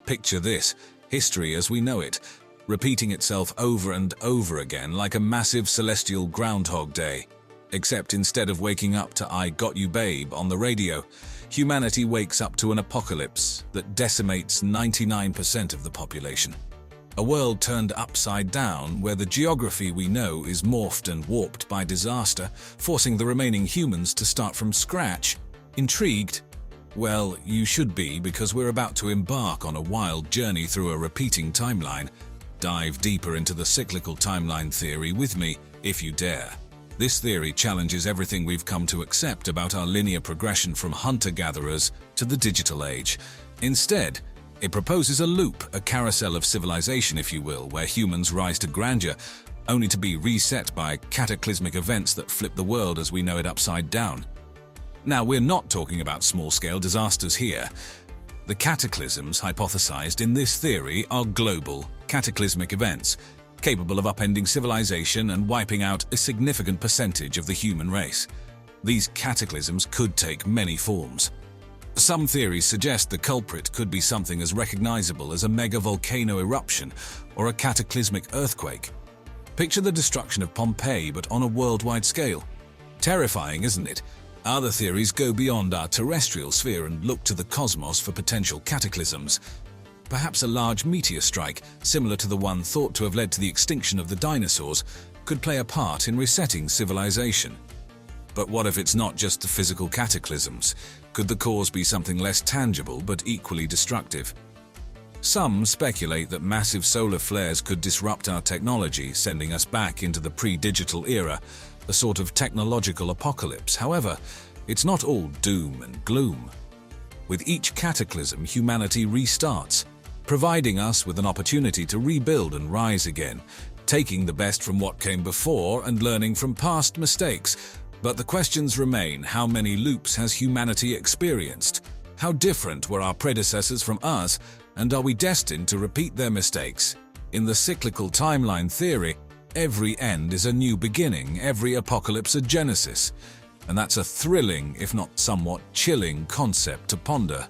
Picture this: history as we know it, repeating itself over and over again like a massive celestial Groundhog Day. Except instead of waking up to "I Got You Babe" on the radio, humanity wakes up to an apocalypse that decimates 99% of the population. A world turned upside down where the geography we know is morphed and warped by disaster, forcing the remaining humans to start from scratch. Intrigued? Well, you should be, because we're about to embark on a wild journey through a repeating timeline. Dive deeper into the cyclical timeline theory with me, if you dare. This theory challenges everything we've come to accept about our linear progression from hunter-gatherers to the digital age. Instead, it proposes a loop, a carousel of civilization, if you will, where humans rise to grandeur, only to be reset by cataclysmic events that flip the world as we know it upside down. Now, we're not talking about small-scale disasters here. The cataclysms hypothesized in this theory are global, cataclysmic events, capable of upending civilization and wiping out a significant percentage of the human race. These cataclysms could take many forms. Some theories suggest the culprit could be something as recognizable as a mega-volcano eruption or a cataclysmic earthquake. Picture the destruction of Pompeii, but on a worldwide scale. Terrifying, isn't it? Other theories go beyond our terrestrial sphere and look to the cosmos for potential cataclysms. Perhaps a large meteor strike, similar to the one thought to have led to the extinction of the dinosaurs, could play a part in resetting civilization. But what if it's not just the physical cataclysms? Could the cause be something less tangible but equally destructive? Some speculate that massive solar flares could disrupt our technology, sending us back into the pre-digital era, a sort of technological apocalypse. However, it's not all doom and gloom. With each cataclysm, humanity restarts, providing us with an opportunity to rebuild and rise again, taking the best from what came before and learning from past mistakes. But the questions remain: how many loops has humanity experienced? How different were our predecessors from us, and are we destined to repeat their mistakes? In the cyclical timeline theory, every end is a new beginning, every apocalypse a genesis. And that's a thrilling, if not somewhat chilling, concept to ponder.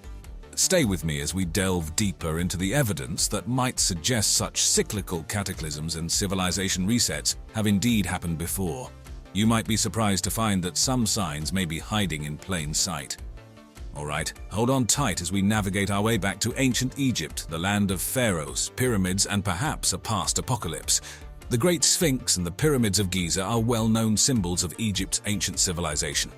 Stay with me as we delve deeper into the evidence that might suggest such cyclical cataclysms and civilization resets have indeed happened before. You might be surprised to find that some signs may be hiding in plain sight. Alright, hold on tight as we navigate our way back to ancient Egypt, the land of pharaohs, pyramids, and perhaps a past apocalypse. The Great Sphinx and the Pyramids of Giza are well-known symbols of Egypt's ancient civilization.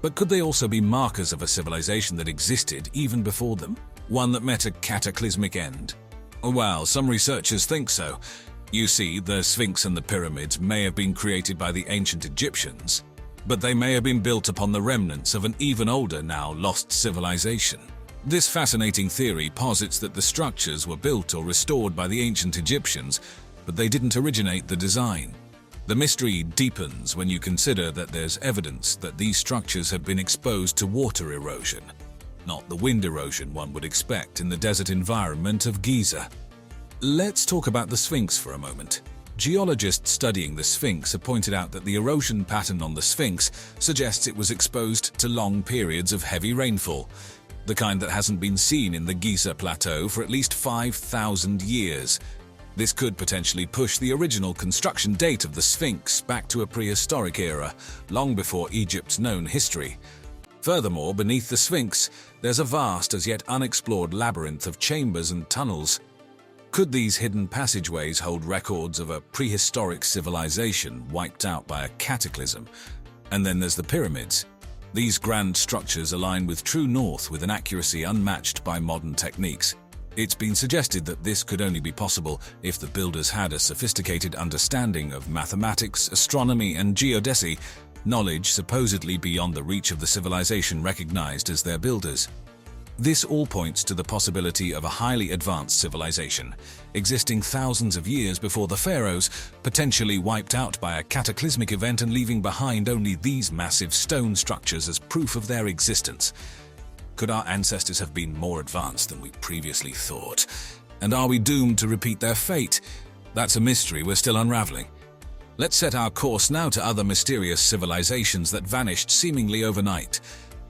But could they also be markers of a civilization that existed even before them? One that met a cataclysmic end? Well, some researchers think so. You see, the Sphinx and the pyramids may have been created by the ancient Egyptians, but they may have been built upon the remnants of an even older, now lost civilization. This fascinating theory posits that the structures were built or restored by the ancient Egyptians, but they didn't originate the design. The mystery deepens when you consider that there's evidence that these structures have been exposed to water erosion, not the wind erosion one would expect in the desert environment of Giza. Let's talk about the Sphinx for a moment. Geologists studying the Sphinx have pointed out that the erosion pattern on the Sphinx suggests it was exposed to long periods of heavy rainfall, the kind that hasn't been seen in the Giza Plateau for at least 5,000 years. This could potentially push the original construction date of the Sphinx back to a prehistoric era, long before Egypt's known history. Furthermore, beneath the Sphinx, there's a vast as yet unexplored labyrinth of chambers and tunnels. Could these hidden passageways hold records of a prehistoric civilization wiped out by a cataclysm? And then there's the pyramids. These grand structures align with true north with an accuracy unmatched by modern techniques. It's been suggested that this could only be possible if the builders had a sophisticated understanding of mathematics, astronomy, and geodesy, knowledge supposedly beyond the reach of the civilization recognized as their builders. This all points to the possibility of a highly advanced civilization, existing thousands of years before the pharaohs, potentially wiped out by a cataclysmic event and leaving behind only these massive stone structures as proof of their existence. Could our ancestors have been more advanced than we previously thought? And are we doomed to repeat their fate? That's a mystery we're still unraveling. Let's set our course now to other mysterious civilizations that vanished seemingly overnight.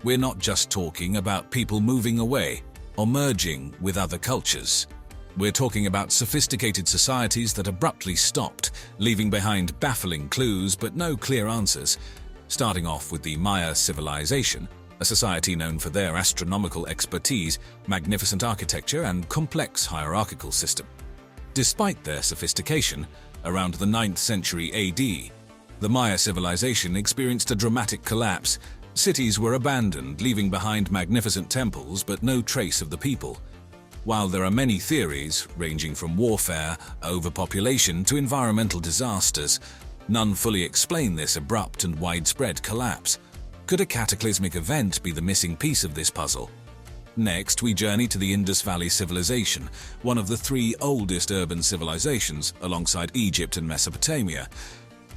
We're not just talking about people moving away. or merging with other cultures. We're talking about sophisticated societies that abruptly stopped, leaving behind baffling clues but no clear answers. Starting off with the Maya civilization, a society known for their astronomical expertise, magnificent architecture, and complex hierarchical system. Despite their sophistication, around the 9th century AD, the Maya civilization experienced a dramatic collapse. Cities were abandoned, leaving behind magnificent temples but no trace of the people. While there are many theories, ranging from warfare, overpopulation to environmental disasters, none fully explain this abrupt and widespread collapse. Could a cataclysmic event be the missing piece of this puzzle? Next, we journey to the Indus Valley Civilization, one of the 3 oldest urban civilizations alongside Egypt and Mesopotamia.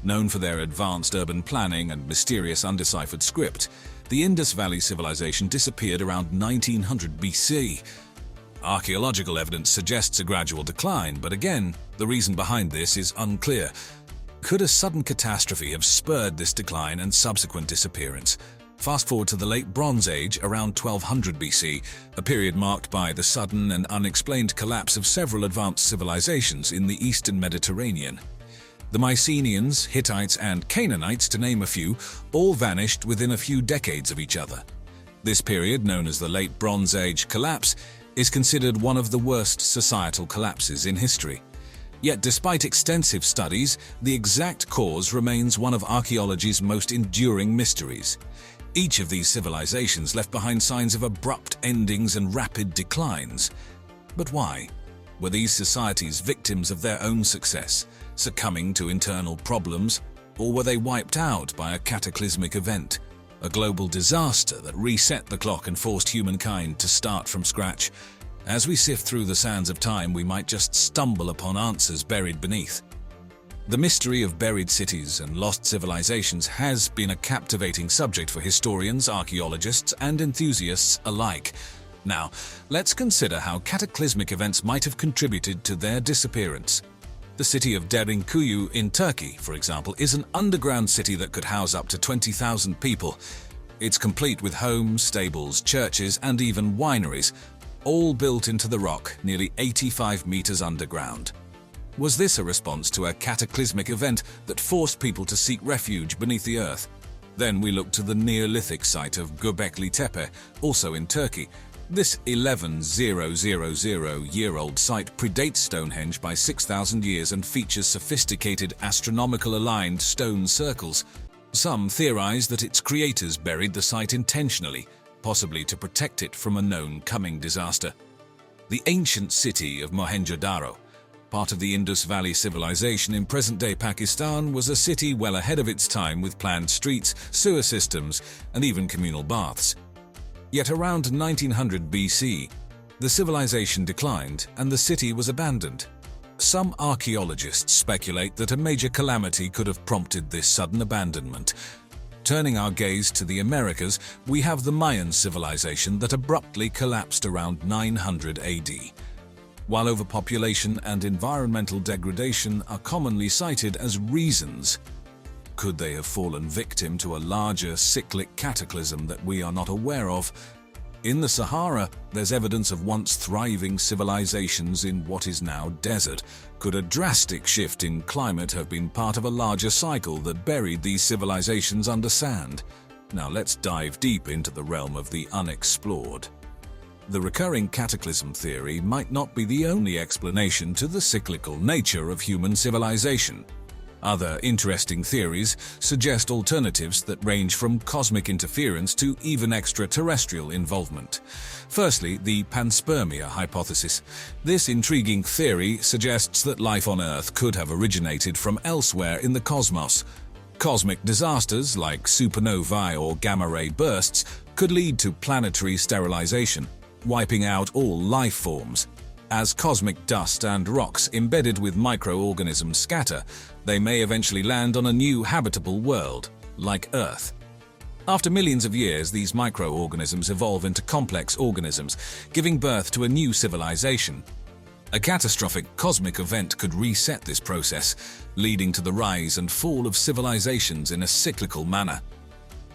Known for their advanced urban planning and mysterious undeciphered script, the Indus Valley Civilization disappeared around 1900 BC. Archaeological evidence suggests a gradual decline, but again, the reason behind this is unclear. Could a sudden catastrophe have spurred this decline and subsequent disappearance? Fast forward to the Late Bronze Age, around 1200 BC, a period marked by the sudden and unexplained collapse of several advanced civilizations in the Eastern Mediterranean. The Mycenaeans, Hittites, and Canaanites, to name a few, all vanished within a few decades of each other. This period, known as the Late Bronze Age collapse, is considered one of the worst societal collapses in history. Yet despite extensive studies, the exact cause remains one of archaeology's most enduring mysteries. Each of these civilizations left behind signs of abrupt endings and rapid declines. But why? Were these societies victims of their own success, succumbing to internal problems, or were they wiped out by a cataclysmic event? A global disaster that reset the clock and forced humankind to start from scratch. As we sift through the sands of time, we might just stumble upon answers buried beneath. The mystery of buried cities and lost civilizations has been a captivating subject for historians, archaeologists, and enthusiasts alike. Now, let's consider how cataclysmic events might have contributed to their disappearance. The city of Derinkuyu in Turkey, for example, is an underground city that could house up to 20,000 people. It's complete with homes, stables, churches, and even wineries, all built into the rock, nearly 85 meters underground. Was this a response to a cataclysmic event that forced people to seek refuge beneath the earth? Then we look to the Neolithic site of Göbekli Tepe, also in Turkey. This 11,000-year-old site predates Stonehenge by 6,000 years and features sophisticated astronomical aligned stone circles. Some theorize that its creators buried the site intentionally, possibly to protect it from a known coming disaster. The ancient city of Mohenjo-Daro, part of the Indus Valley Civilization in present-day Pakistan, was a city well ahead of its time with planned streets, sewer systems, and even communal baths. Yet around 1900 BC, the civilization declined and the city was abandoned. Some archaeologists speculate that a major calamity could have prompted this sudden abandonment. Turning our gaze to the Americas, we have the Mayan civilization that abruptly collapsed around 900 AD. While overpopulation and environmental degradation are commonly cited as reasons, could they have fallen victim to a larger cyclic cataclysm that we are not aware of? In the Sahara, there's evidence of once thriving civilizations in what is now desert. Could a drastic shift in climate have been part of a larger cycle that buried these civilizations under sand? Now let's dive deep into the realm of the unexplored. The recurring cataclysm theory might not be the only explanation to the cyclical nature of human civilization. Other interesting theories suggest alternatives that range from cosmic interference to even extraterrestrial involvement. Firstly, the panspermia hypothesis. This intriguing theory suggests that life on Earth could have originated from elsewhere in the cosmos. Cosmic disasters like supernovae or gamma-ray bursts could lead to planetary sterilization, wiping out all life forms. As cosmic dust and rocks embedded with microorganisms scatter, they may eventually land on a new habitable world, like Earth. After millions of years, these microorganisms evolve into complex organisms, giving birth to a new civilization. A catastrophic cosmic event could reset this process, leading to the rise and fall of civilizations in a cyclical manner.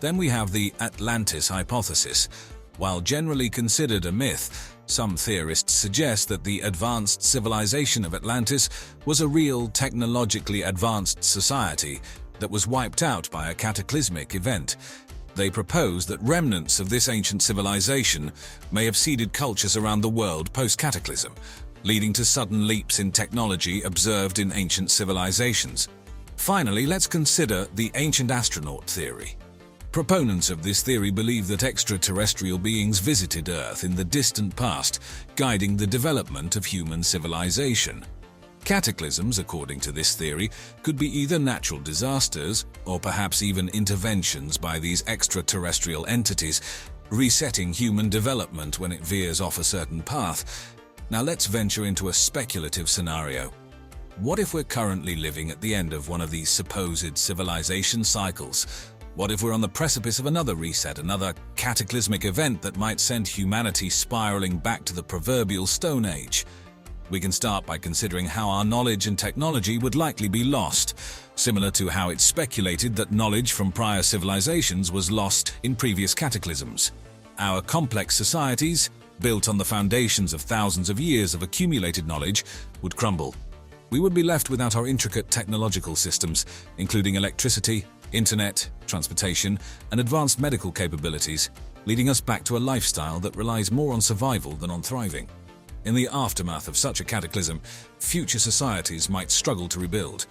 Then we have the Atlantis hypothesis. While generally considered a myth, Some theorists suggest that the advanced civilization of Atlantis was a real technologically advanced society that was wiped out by a cataclysmic event. They propose that remnants of this ancient civilization may have seeded cultures around the world post-cataclysm, leading to sudden leaps in technology observed in ancient civilizations. Finally, let's consider the ancient astronaut theory. Proponents of this theory believe that extraterrestrial beings visited Earth in the distant past, guiding the development of human civilization. Cataclysms, according to this theory, could be either natural disasters or perhaps even interventions by these extraterrestrial entities, resetting human development when it veers off a certain path. Now let's venture into a speculative scenario. What if we're currently living at the end of one of these supposed civilization cycles? What if we're on the precipice of another reset, another cataclysmic event that might send humanity spiraling back to the proverbial Stone Age? We can start by considering how our knowledge and technology would likely be lost, similar to how it's speculated that knowledge from prior civilizations was lost in previous cataclysms. Our complex societies, built on the foundations of thousands of years of accumulated knowledge, would crumble. We would be left without our intricate technological systems, including electricity, internet, transportation, and advanced medical capabilities, leading us back to a lifestyle that relies more on survival than on thriving. In the aftermath of such a cataclysm, future societies might struggle to rebuild.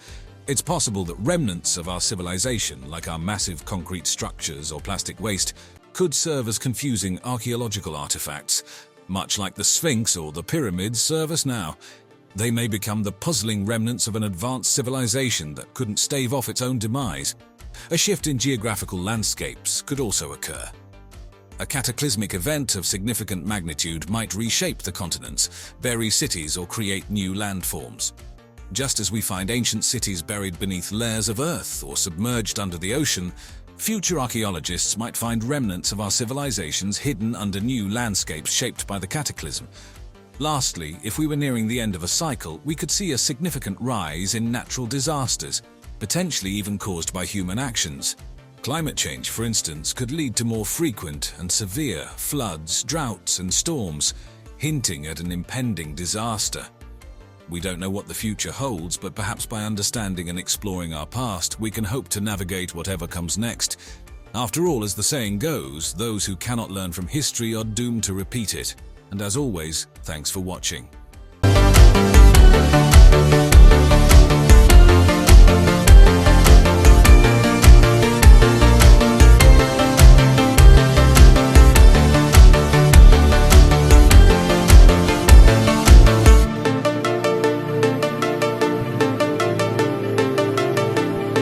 It's possible that remnants of our civilization, like our massive concrete structures or plastic waste, could serve as confusing archaeological artifacts, much like the Sphinx or the pyramids serve us now. They may become the puzzling remnants of an advanced civilization that couldn't stave off its own demise. A shift in geographical landscapes could also occur. A cataclysmic event of significant magnitude might reshape the continents, bury cities, or create new landforms. Just as we find ancient cities buried beneath layers of earth or submerged under the ocean, future archaeologists might find remnants of our civilizations hidden under new landscapes shaped by the cataclysm. Lastly, if we were nearing the end of a cycle, we could see a significant rise in natural disasters, potentially even caused by human actions. Climate change, for instance, could lead to more frequent and severe floods, droughts, and storms, hinting at an impending disaster. We don't know what the future holds, but perhaps by understanding and exploring our past, we can hope to navigate whatever comes next. After all, as the saying goes, those who cannot learn from history are doomed to repeat it. And as always, thanks for watching.